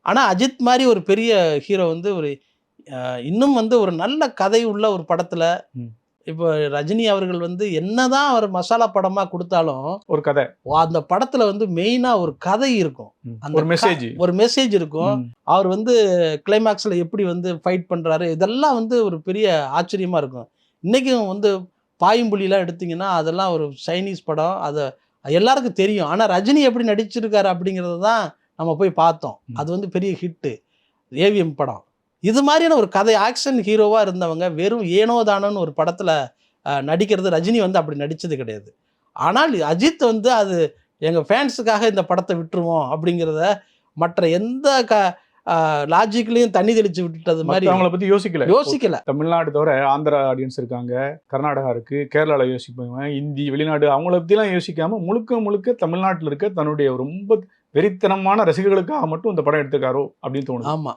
ஆனா அஜித் மாரி ஒரு பெரிய ஹீரோ வந்து ஒரு இன்னும் வந்து ஒரு நல்ல கதை உள்ள ஒரு படத்துல ம். இப்போ ரஜினி அவர்கள் வந்து என்னதான் அவர் மசாலா படமா குடுத்தாலும், ஒரு கதை. அந்த படத்துல வந்து மெயினா ஒரு கதை இருக்கும். அந்த ஒரு மெசேஜ். ஒரு மெசேஜ் இருக்கும். அவர் வந்து கிளைமாக்ஸ்ல எப்படி வந்து ஃபைட் பண்றாரு, இதெல்லாம் வந்து ஒரு பெரிய ஆச்சரியமா இருக்கும். இன்னைக்கும் வந்து பாயும் புலிலாம் எடுத்தீங்கன்னா, அதெல்லாம் ஒரு சைனீஸ் படம். அத எல்லாருக்கும் தெரியும். ஆனா ரஜினி எப்படி நடிச்சிருக்காரு அப்படிங்கிறத தான் நம்ம போய் பார்த்தோம். அது வந்து பெரிய ஹிட்டு. ஏவிஎம் படம். இது மாதிரியான ஒரு கதை ஆக்ஷன் ஹீரோவா இருந்தவங்க வெறும் ஏனோ தானோன்னு ஒரு படத்துல நடிக்கிறது ரஜினி வந்து அப்படி நடிச்சது கிடையாது. ஆனால் அஜித் வந்து அது எங்க ஃபேன்ஸுக்காக இந்த படத்த விட்டுருவோம் அப்படிங்கிறத மற்ற எந்த லாஜிக்லயும் தண்ணி தெளிச்சு விட்டுட்டது மாதிரி மத்தவங்கள பத்தி யோசிக்கல. யோசிக்கல. தமிழ்நாடு தவிர ஆந்திரா ஆடியன்ஸ் இருக்காங்க, கர்நாடகா இருக்கு, கேரளால யோசிப்பாங்க, இந்தி, வெளிநாடு அவங்கள பத்திலாம் யோசிக்காம முழுக்க முழுக்க தமிழ்நாட்டுல இருக்க தன்னுடைய ரொம்ப வெறித்தனமான ரசிகர்களுக்காக மட்டும் இந்த படம் எடுத்திருக்காரோ அப்படின்னு தோணுது. ஆமா.